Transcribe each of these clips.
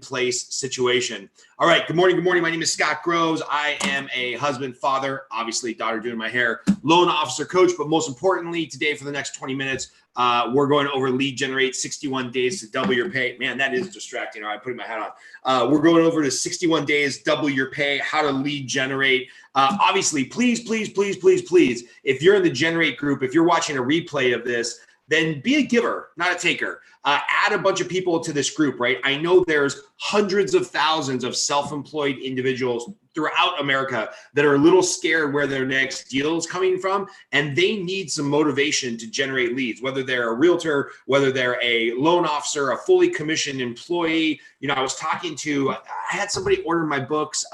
place situation. All right. Good morning. Good morning. My name is Scott Groves. I am a husband, father, obviously daughter doing my hair, loan officer, coach. But most importantly, today for the next 20 minutes, we're going over lead generate 61 days to double your pay. Man, that is distracting. All right, putting my hat on. We're going over to 61 days, double your pay, how to lead generate. Obviously, please, if you're in the generate group, if you're watching a replay of this, then be a giver, not a taker. Add a bunch of people to this group, right? I know there's hundreds of thousands of self-employed individuals throughout America that are a little scared where their next deal is coming from, and they need some motivation to generate leads, whether they're a realtor, whether they're a loan officer, a fully commissioned employee. You know, I had somebody order my books,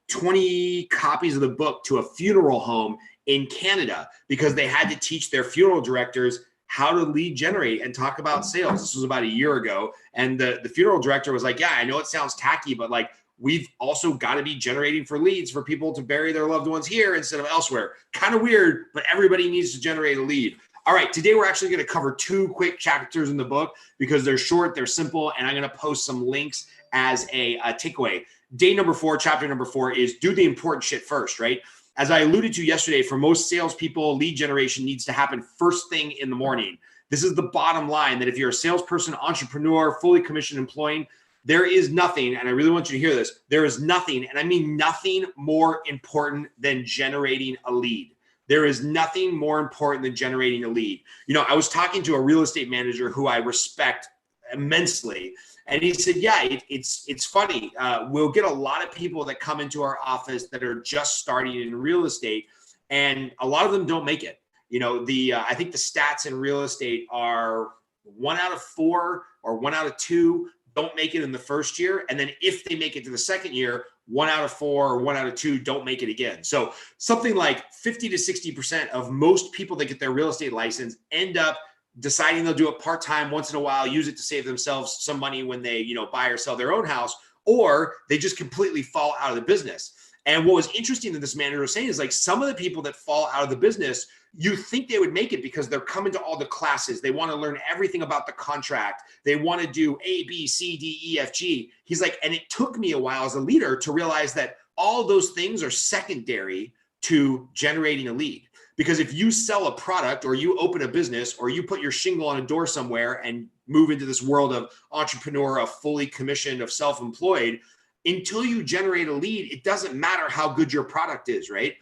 20 copies of the book to a funeral home in Canada because they had to teach their funeral directors how to lead generate and talk about sales. This was about a year ago. And the funeral director was like, yeah, I know it sounds tacky, but like, we've also got to be generating for leads for people to bury their loved ones here instead of elsewhere. Kind of weird, but everybody needs to generate a lead. All right, today we're actually going to cover 2 quick chapters in the book because they're short, they're simple, and I'm going to post some links as a takeaway. Day number 4, chapter number 4 is do the important shit first, right? As I alluded to yesterday, for most salespeople, lead generation needs to happen first thing in the morning. This is the bottom line, that if you're a salesperson, entrepreneur, fully commissioned employee, there is nothing, and I really want you to hear this, there is nothing, and I mean nothing more important than generating a lead. There is nothing more important than generating a lead. You know, I was talking to a real estate manager who I respect immensely, and he said, yeah, it's funny. We'll get a lot of people that come into our office that are just starting in real estate, and a lot of them don't make it. You know, I think the stats in real estate are 1 out of 4 or 1 out of 2 don't make it in the first year. And then if they make it to the second year, 1 out of 4 or 1 out of 2 don't make it again. So something like 50 to 60% of most people that get their real estate license end up deciding they'll do it part-time once in a while, use it to save themselves some money when they, buy or sell their own house, or they just completely fall out of the business. And what was interesting that this manager was saying is like some of the people that fall out of the business, you think they would make it because they're coming to all the classes. They want to learn everything about the contract. They want to do A, B, C, D, E, F, G. He's like, and it took me a while as a leader to realize that all those things are secondary to generating a lead. Because if you sell a product or you open a business or you put your shingle on a door somewhere and move into this world of entrepreneur, of fully commissioned, of self-employed, until you generate a lead, it doesn't matter how good your product is, right?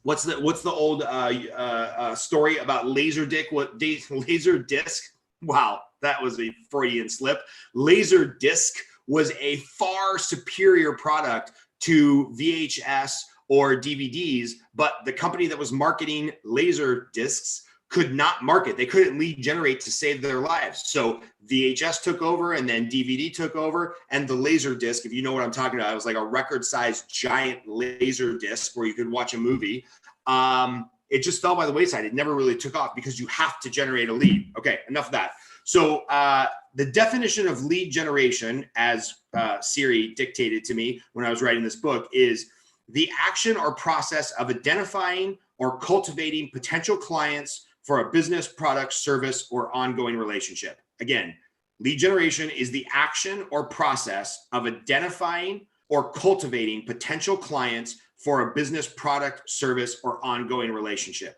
What's the old story about laser disc? Wow, that was a Freudian slip. Laser disc was a far superior product to VHS or DVDs, but the company that was marketing laser discs could not market. They couldn't lead generate to save their lives. So VHS took over and then DVD took over, and the laser disc, if you know what I'm talking about, it was like a record-sized giant laser disc where you could watch a movie. It just fell by the wayside. It never really took off because you have to generate a lead. Okay, enough of that. So the definition of lead generation, as Siri dictated to me when I was writing this book, is the action or process of identifying or cultivating potential clients for a business, product, service, or ongoing relationship. Again, lead generation is the action or process of identifying or cultivating potential clients for a business, product, service, or ongoing relationship.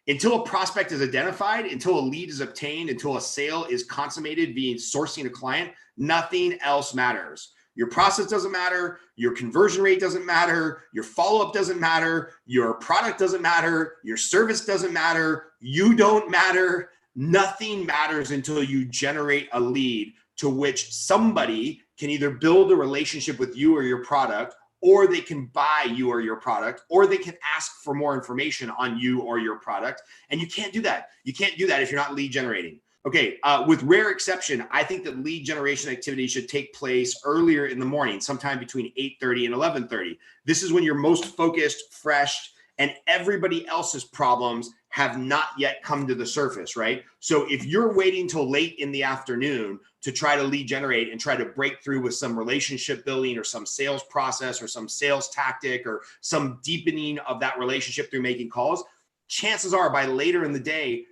Until a prospect is identified, until a lead is obtained, until a sale is consummated via sourcing a client, nothing else matters. Your process doesn't matter. Your conversion rate doesn't matter. Your follow-up doesn't matter. Your product doesn't matter. Your service doesn't matter. You don't matter. Nothing matters until you generate a lead to which somebody can either build a relationship with you or your product, or they can buy you or your product, or they can ask for more information on you or your product. And you can't do that. You can't do that if you're not lead generating. Okay, with rare exception, I think that lead generation activity should take place earlier in the morning, sometime between 8:30 and 11:30. This is when you're most focused, fresh, and everybody else's problems have not yet come to the surface, right? So if you're waiting till late in the afternoon to try to lead generate and try to break through with some relationship building or some sales process or some sales tactic or some deepening of that relationship through making calls, chances are by later in the day,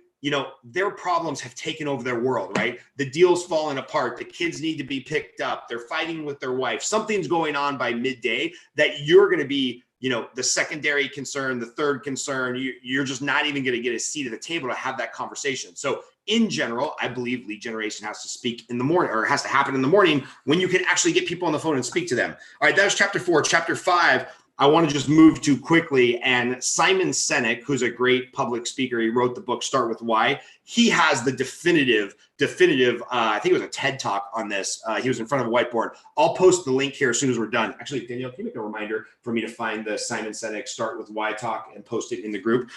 their problems have taken over their world, right? The deal's falling apart. The kids need to be picked up. They're fighting with their wife. Something's going on by midday that you're going to be, the secondary concern, the third concern. You're just not even going to get a seat at the table to have that conversation. So in general, I believe lead generation has to speak in the morning, or has to happen in the morning when you can actually get people on the phone and speak to them. All right, that was chapter 4. Chapter 5, I want to just move to quickly. And Simon Sinek, who's a great public speaker, he wrote the book Start With Why. He has the definitive, I think it was a TED talk on this. He was in front of a whiteboard. I'll post the link here as soon as we're done. Actually, Danielle, can you make a reminder for me to find the Simon Sinek Start With Why talk and post it in the group?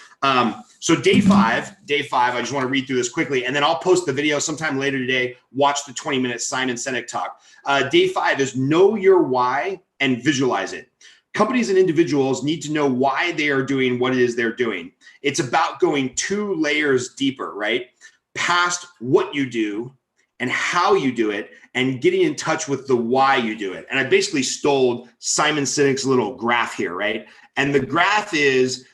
So day five, I just want to read through this quickly, and then I'll post the video sometime later today. Watch the 20-minute Simon Sinek talk. Day 5 is know your why and visualize it. Companies and individuals need to know why they are doing what it is they're doing. It's about going 2 layers deeper, right? Past what you do and how you do it, and getting in touch with the why you do it. And I basically stole Simon Sinek's little graph here, right? And the graph is,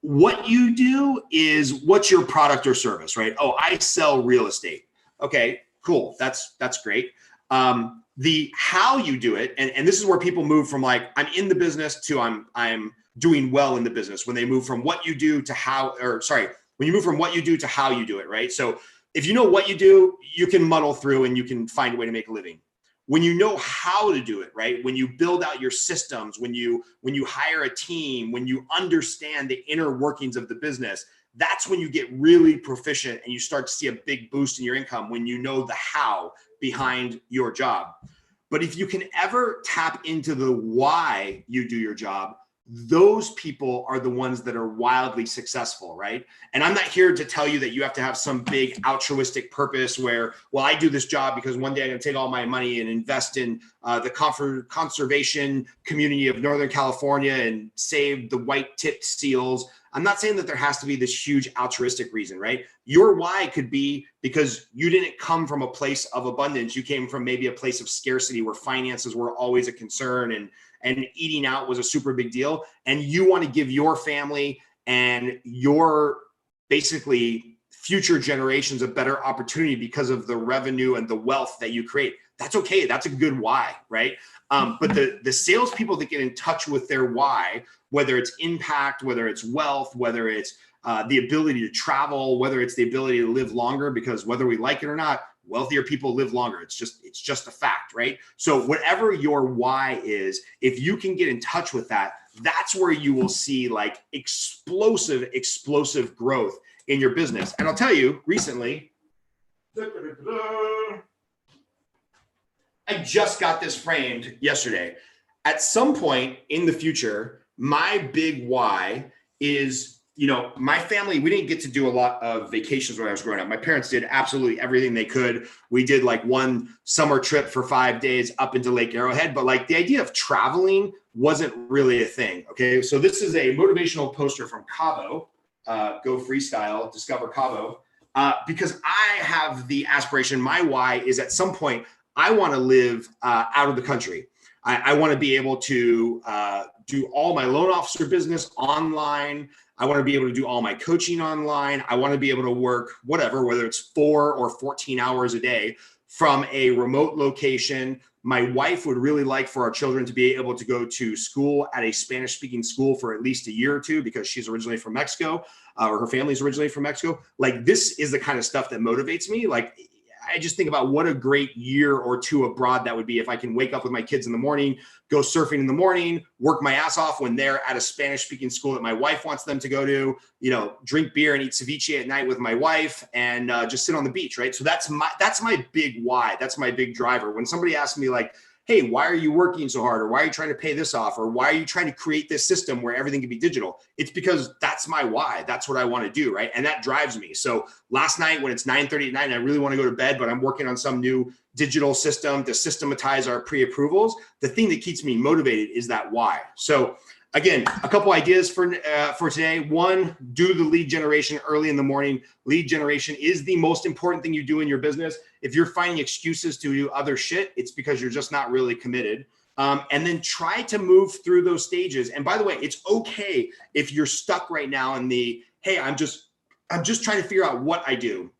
what you do is what's your product or service, right? Oh, I sell real estate. Okay, cool. That's great. The how you do it, and this is where people move from like, I'm in the business to I'm doing well in the business. When they move from what you do to when you move from what you do to how you do it, right? So if you know what you do, you can muddle through and you can find a way to make a living. When you know how to do it, right? When you build out your systems, when you hire a team, when you understand the inner workings of the business, that's when you get really proficient and you start to see a big boost in your income, when you know the how behind your job. But if you can ever tap into the why you do your job, those people are the ones that are wildly successful, right? And I'm not here to tell you that you have to have some big altruistic purpose where, well, I do this job because one day I'm going to take all my money and invest in the conservation community of Northern California and save the white-tipped seals. I'm not saying that there has to be this huge altruistic reason, right? Your why could be because you didn't come from a place of abundance. You came from maybe a place of scarcity where finances were always a concern and eating out was a super big deal. And you want to give your family and your basically future generations a better opportunity because of the revenue and the wealth that you create. That's okay. That's a good why, right? But the salespeople that get in touch with their why, whether it's impact, whether it's wealth, whether it's the ability to travel, whether it's the ability to live longer, because whether we like it or not, wealthier people live longer. It's just a fact, right? So whatever your why is, if you can get in touch with that, that's where you will see like explosive growth in your business. And I'll tell you, recently, I just got this framed yesterday. At some point in the future, my big why is, my family, we didn't get to do a lot of vacations when I was growing up. My parents did absolutely everything they could. We did like one summer trip for 5 days up into Lake Arrowhead, but like the idea of traveling wasn't really a thing. Okay. So this is a motivational poster from Cabo, Go Freestyle, Discover Cabo, because I have the aspiration. My why is at some point, I want to live out of the country. I want to be able to do all my loan officer business online. I want to be able to do all my coaching online. I want to be able to work whatever, whether it's 4 or 14 hours a day from a remote location. My wife would really like for our children to be able to go to school at a Spanish-speaking school for at least a year or two because she's originally from Mexico, or her family's originally from Mexico. Like, this is the kind of stuff that motivates me. Like, I just think about what a great year or two abroad that would be if I can wake up with my kids in the morning, go surfing in the morning, work my ass off when they're at a Spanish-speaking school that my wife wants them to go to, drink beer and eat ceviche at night with my wife and just sit on the beach, right? So that's my big why. That's my big driver. When somebody asks me like, hey, why are you working so hard? Or why are you trying to pay this off? Or why are you trying to create this system where everything can be digital? It's because that's my why. That's what I want to do, right? And that drives me. So last night when it's 9:30 at night and I really want to go to bed, but I'm working on some new digital system to systematize our pre-approvals, the thing that keeps me motivated is that why. So again, a couple ideas for today. One, do the lead generation early in the morning. Lead generation is the most important thing you do in your business. If you're finding excuses to do other shit, it's because you're just not really committed. And then try to move through those stages. And by the way, it's okay if you're stuck right now in the, hey, I'm just I'm just trying to figure out what I do.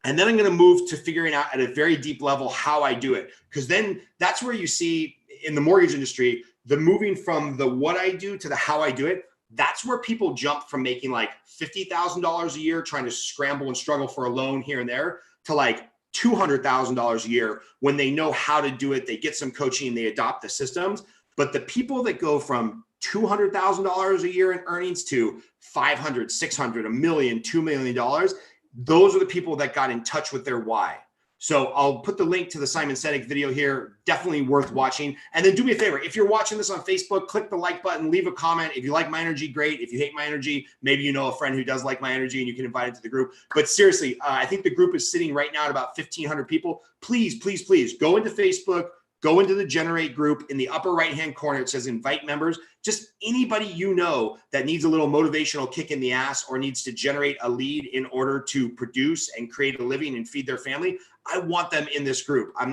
And then I'm going to move to figuring out at a very deep level how I do it. Because then that's where you see in the mortgage industry, the moving from the what I do to the how I do it. That's where people jump from making like $50,000 a year, trying to scramble and struggle for a loan here and there, to like $200,000 a year when they know how to do it. They get some coaching, they adopt the systems. But the people that go from $200,000 a year in earnings to $500, $600, $1 million, $2 million, those are the people that got in touch with their why. So I'll put the link to the Simon Sinek video here. Definitely worth watching. And then do me a favor. If you're watching this on Facebook, click the like button, leave a comment. If you like my energy, great. If you hate my energy, maybe you know a friend who does like my energy and you can invite it to the group. But seriously, I think the group is sitting right now at about 1,500 people. Please, please, please go into Facebook, go into the Generate group. In the upper right-hand corner, it says invite members. Just anybody you know that needs a little motivational kick in the ass or needs to generate a lead in order to produce and create a living and feed their family. I want them in this group. I've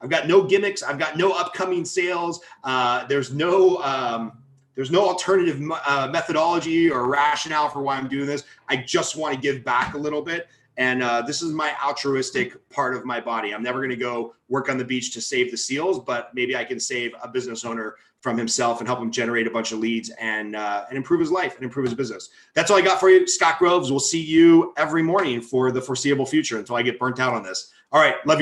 got no gimmicks. I've got no upcoming sales. There's no alternative methodology or rationale for why I'm doing this. I just want to give back a little bit. And this is my altruistic part of my body. I'm never going to go work on the beach to save the seals, but maybe I can save a business owner from himself and help him generate a bunch of leads and improve his life and improve his business. That's all I got for you. Scott Groves. We'll see you every morning for the foreseeable future until I get burnt out on this. All right. Love you.